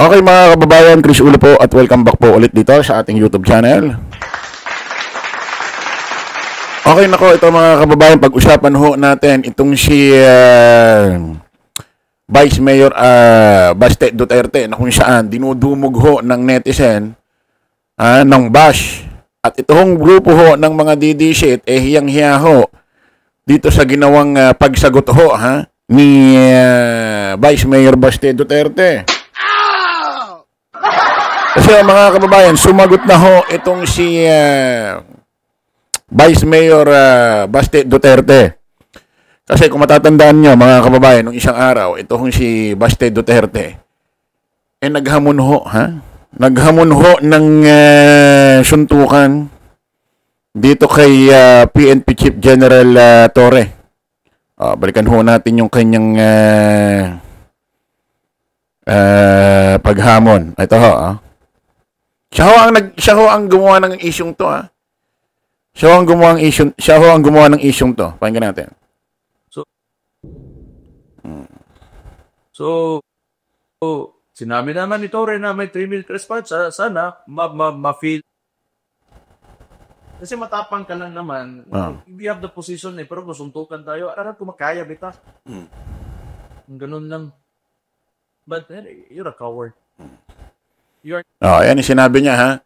Okay mga kababayan, Chris Ulo po at welcome back po ulit dito sa ating YouTube channel. Okay nako, ito mga kababayan, pag-usapan ho natin itong si Vice Mayor Baste Duterte na kung saan dinudumog ho ng netizen ng bash. At itong grupo ho ng mga DDshit hiyang-hiya ho dito sa ginawang pagsagot ho ni Vice Mayor Baste Duterte. Kasi mga kababayan, sumagot na ho itong si Vice Mayor Baste Duterte. Kasi kung matatandaan nyo mga kababayan, nung isang araw, itong si Baste Duterte, naghamon ho, naghamon ho ng suntukan dito kay PNP Chief General Torre. Balikan ho natin yung kanyang paghamon. Ito ho, Siya ho ang gumawa ng isyong to, Siya ho ang gumawa ng isyong to. Pakinggan natin. So, sinabi naman ni Torre na may 3-minute response. Sana ma-feel. Kasi matapang ka lang naman. We have the position pero kung suntukan tayo, ararap ko makaya, bita. Ganun lang. But you're a coward. Ayan yung sinabi niya,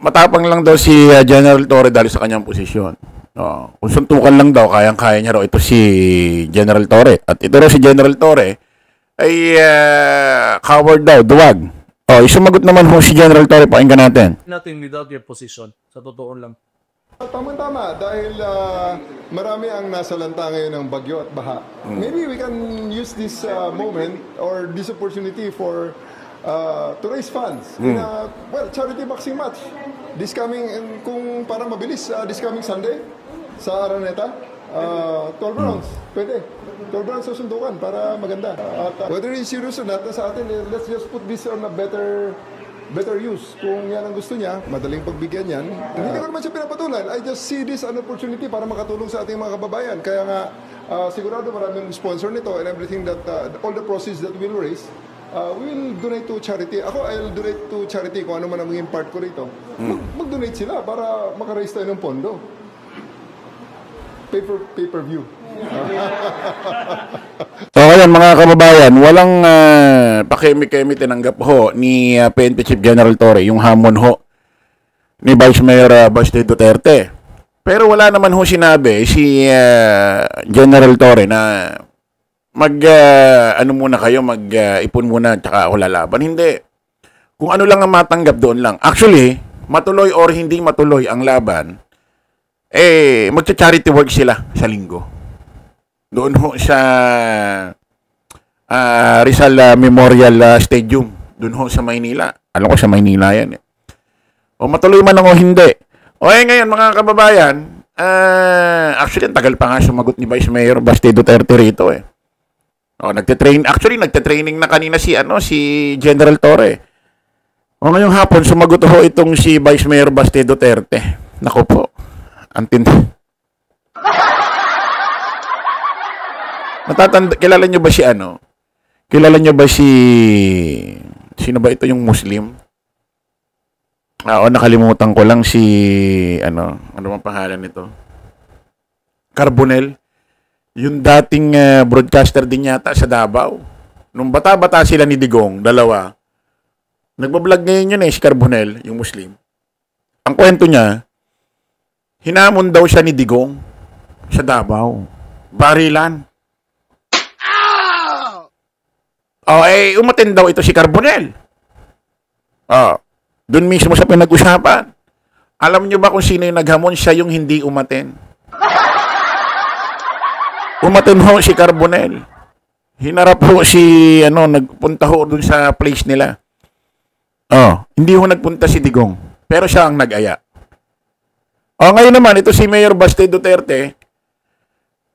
matapang lang daw si General Torre dahil sa kanyang posisyon. Kung suntukan lang daw, kayang-kaya niya raw ito si General Torre. At ito raw si General Torre ay coward daw, duwag. Isumagot naman ho si General Torre, pakinggan natin. Nothing without your position. Sa totoo lang. Tama-tama dahil marami ang nasalanta ngayon ng bagyo at baha. Maybe we can use this moment or this opportunity for to raise funds in a charity boxing match. This coming, kung para mabilis, this coming Sunday sa Araneta, 12 rounds. Pwede. 12 rounds sa sundukan para maganda. At whether it's serious or not, sa atin, let's just put this on a better use. Kung yan ang gusto niya, madaling pagbigyan yan. Hindi ko naman siya pinapatulan. I just see this an opportunity para makatulong sa ating mga kababayan. Kaya nga, sigurado maraming sponsor nito and everything that, all the proceeds that we'll raise, we will donate to charity. Ako, I'll donate to charity kung ano man ang maging part ko rito. Mag-donate sila para makaraise tayo ng pondo. Pay-per-view. So ngayon mga kababayan, walang pakemi-kemi tinanggap ho ni PNP Chief General Torre yung hamon ho ni Vice Mayor Baste Duterte. Pero wala naman ho sinabi si General Torre na muna kayo, ipon muna tsaka ako lalaban. Hindi. Kung ano lang ang matanggap doon lang. Actually, matuloy or hindi matuloy ang laban, magcha-charity work sila sa linggo. Doon ho sa Rizal Memorial Stadium. Doon ho sa Maynila. Alam ko sa Maynila yan. O matuloy man o hindi. Ngayon mga kababayan, actually, ang tagal pa nga sumagot ni Vice Mayor Baste Duterte rito nagte-training na kanina si General Torre. Ngayong hapon sumagot ho itong si Vice Mayor Baste Duterte. Nako po. Kilala niyo ba si Kilala niyo ba sino ba ito yung Muslim? Nakalimutan ko lang si ano bang pangalan nito? Carbonell. Yung dating broadcaster din yata sa Davao. Nung bata-bata sila ni Digong, dalawa. Nagbablog ngayon yun si Carbonell, yung Muslim. Ang kwento niya, hinamon daw siya ni Digong sa Davao. Barilan. Umatin daw ito si Carbonell. Doon mismo sa pinag-usapan. Alam niyo ba kung sino yung naghamon? Siya yung hindi umatin. Umatin ho si Carbonell. Hinarap ho nagpunta ho doon sa place nila. Hindi ho nagpunta si Digong. Pero siya ang nag-aya. Ngayon naman, ito si Mayor Baste Duterte,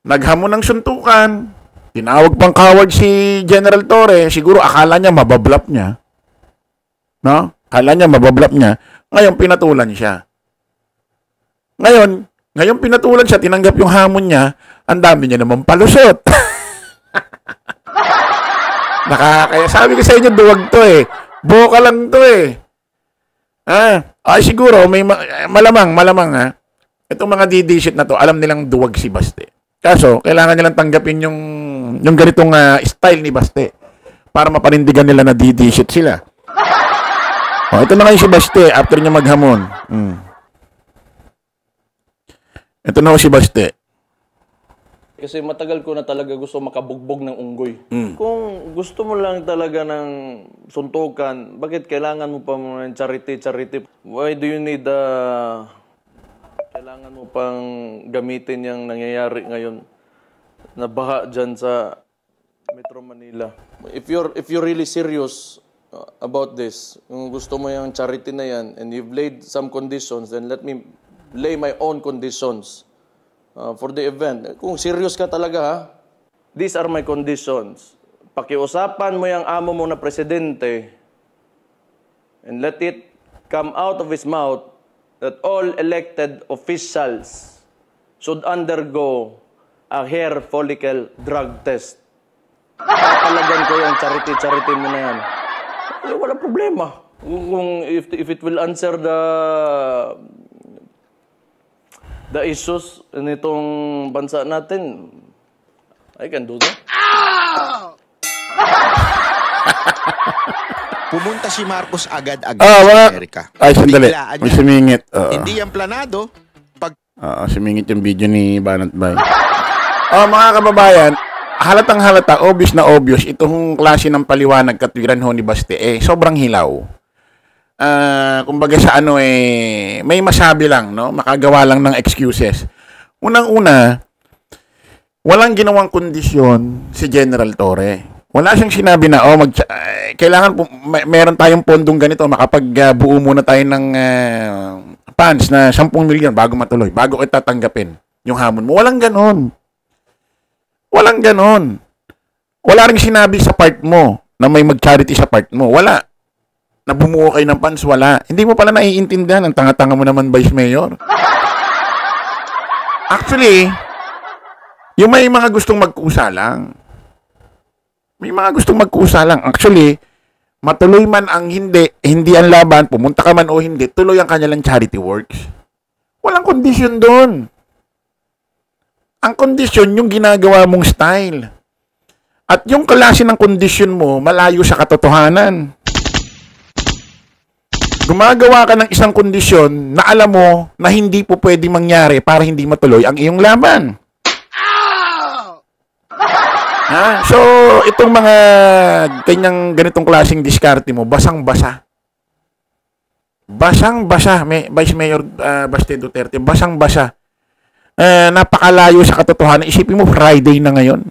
naghamon ng suntukan, tinawag pang coward si General Torre, siguro akala niya mabablap niya. Akala niya mabablap niya, ngayon pinatulan siya. Ngayon pinatulan siya, tinanggap yung hamon niya, ang dami niya naman palusot. Kaya sabi ko sa inyo, duwag to eh. Boka lang to eh. Ay siguro, malamang ha. Itong mga DD shit na to, alam nilang duwag si Baste. Kaso, kailangan nilang tanggapin yung ganitong style ni Baste para mapanindigan nila na DD shit sila. Ito na ngayon si Baste after niya maghamon. Ito na si Baste. Kasi matagal ko na talaga gusto makabugbog ng unggoy. Kung gusto mo lang talaga ng suntukan, bakit kailangan mo pa ng charity? Why do you need kailangan mo pang gamitin yung nangyayari ngayon na baha dyan sa Metro Manila? If you're really serious about this, kung gusto mo yung charity na yan and you've laid some conditions, then let me lay my own conditions for the event. Kung serious ka talaga ha, these are my conditions. Pakiusapan mo yung amo mo na presidente and let it come out of his mouth that all elected officials should undergo a hair follicle drug test. Papalagan ko yung charity mo na yan. Wala problema. Kung if it will answer the issues nitong bansa natin, I can do that. Pumunta si Marcos agad-agad sa Amerika. Ay, sandali. Biglaan May niya. sumingit. Hindi yan planado. Sumingit yung video ni Banat Bay. Mga kababayan, halatang halata, obvious na obvious, itong klase ng paliwanag katwiran ho ni Baste, sobrang hilaw. Kumbaga sa may masabi lang, no? Makagawa lang ng excuses. Unang-una, walang ginawang kondisyon si General Torre. Wala siyang sinabi na, kailangan meron tayong pondong ganito, makapagbuo muna tayo ng funds na 10 milyon bago matuloy, bago kita tanggapin yung hamon mo. Walang ganon. Walang ganon. Wala rin sinabi sa part mo na may mag-charity sa part mo. Wala. Na bumuo kayo ng funds, wala. Hindi mo pala naiintindihan. Ang tanga-tanga mo naman, Vice Mayor. Actually, yung may mga gustong magkusa lang. May mga gustong magkusa lang. Actually, matuloy man ang hindi ang laban, pumunta ka man o hindi, tuloy ang kanilang charity works. Walang kondisyon doon. Ang kondisyon, yung ginagawa mong style. At yung klase ng kondisyon mo, malayo sa katotohanan. Gumagawa ka ng isang kondisyon na alam mo na hindi po pwede mangyari para hindi matuloy ang iyong laban. So, itong mga ganitong klaseng diskarte mo, basang-basa. Basang-basa, Vice Mayor Baste Duterte, basang-basa. Napakalayo sa katotohanan. Isipin mo, Friday na ngayon.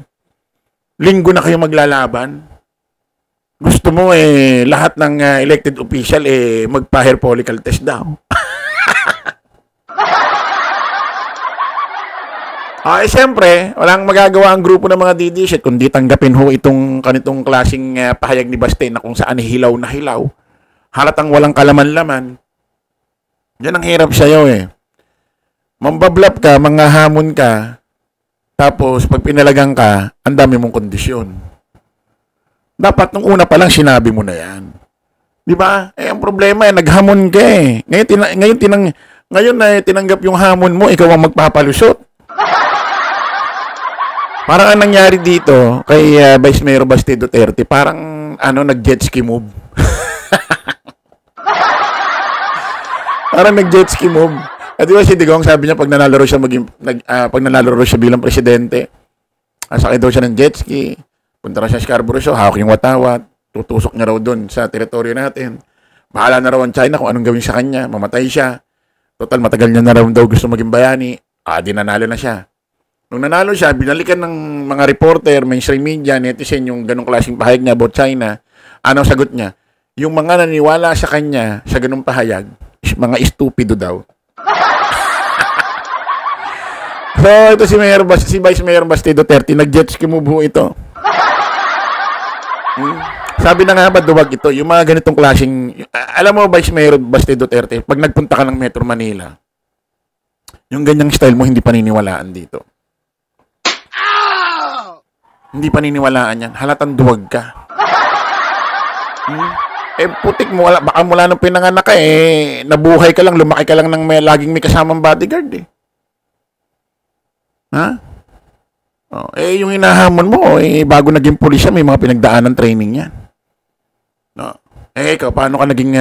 Linggo na kayo maglalaban. Gusto mo lahat ng elected official magpa-hair follicle test daw. Siyempre, walang magagawa ang grupo ng mga DD shit kundi tanggapin ho itong kanitong klaseng pahayag ni Baste na kung saan hilaw na hilaw. Halatang walang kalaman-laman. Yan ang hirap sa'yo Mambablap ka, manghahamon ka, tapos pag pinalagang ka, ang dami mong kondisyon. Dapat nung una pa lang sinabi mo na yan. Di ba? Ang problema naghamon ka Ngayon na tinanggap yung hamon mo, ikaw ang magpapalusot. Parang ang nangyari dito kay Vice Mayor Baste Duterte, parang nag-jet ski move. Parang nag-jet ski move. At diba si Digong, sabi niya pag nanalo siya bilang presidente, sakay daw siya ng jet ski, punta raw siya sa Scarborough Show, hawak yung watawat, tutusok niya raw doon sa teritoryo natin. Bahala na raw ang China kung anong gawin sa kanya, mamatay siya. Total, matagal niya na raw daw gusto maging bayani. Di nanalo na siya. Nung nanalo siya, binalikan ng mga reporter, mainstream media, netizen, yung ganong klaseng pahayag niya about China. Ano sagot niya? Yung mga naniwala sa kanya sa ganong pahayag, mga estupido daw. So, ito si Vice Mayor Baste Duterte, nag-jet ski move ho ito. Sabi na nga ba, duwag ito, yung mga ganitong klaseng, alam mo, Vice Mayor Baste Duterte, pag nagpunta ka ng Metro Manila, yung ganyang style mo, hindi paniniwalaan dito. Hindi paniniwalaan yan. Halatang duwag ka. Putik mo, baka mula nung pinanganak ka, nabuhay ka lang, lumaki ka lang ng laging may kasamang bodyguard eh. Ha? Yung hinahamon mo, bago naging pulis siya, may mga pinagdaanan training yan. No. Ikaw, paano ka naging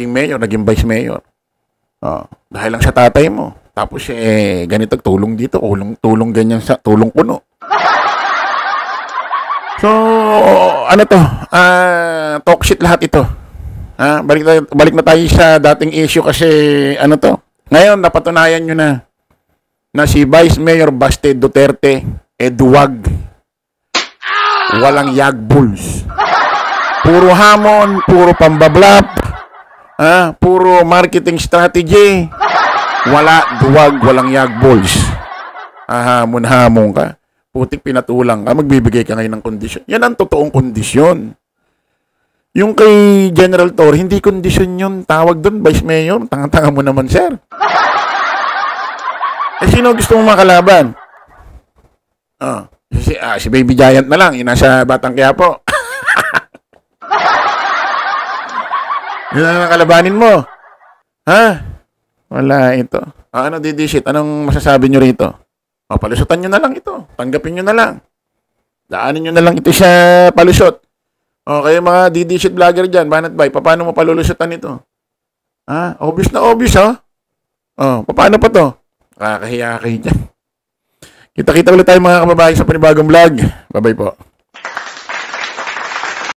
mayor, naging vice mayor? Dahil lang sa tatay mo. Tapos, ganito, tulong dito, tulong ganyan sa, tulong kuno. So, ano to? Talk shit lahat ito. Balik na tayo sa dating issue kasi, ano to? Ngayon, napatunayan nyo na si Vice Mayor Baste Duterte, duwag. Walang yagbuls. Puro hamon, puro pambablap, puro marketing strategy. Wala duwag, walang yagbuls. Hamon-hamon ka. Putik pinatulang ka, magbibigay ka ngayon ng kondisyon. Yan ang totoong kondisyon. Yung kay General Torre, hindi kondisyon yun. Tawag doon, Vice Mayor. Tanga-tanga mo naman, sir. Sino gusto mong makalaban? Si Baby Giant na lang. Yung nasa Batang Quiapo. Yun ang nakalabanin mo. Wala ito. Ano, didisit? Anong masasabi nyo rito? Palusutan nyo na lang ito. Tanggapin nyo na lang. Daanin nyo na lang ito sa palusot. Kayo mga didisit vlogger dyan, Banat Bay, paano mo palulusutan ito? Obvious na obvious, paano pa to? Kakahiya kayo dyan. Kita-kita ulit tayo mga kababayan sa panibagong vlog. Bye-bye po.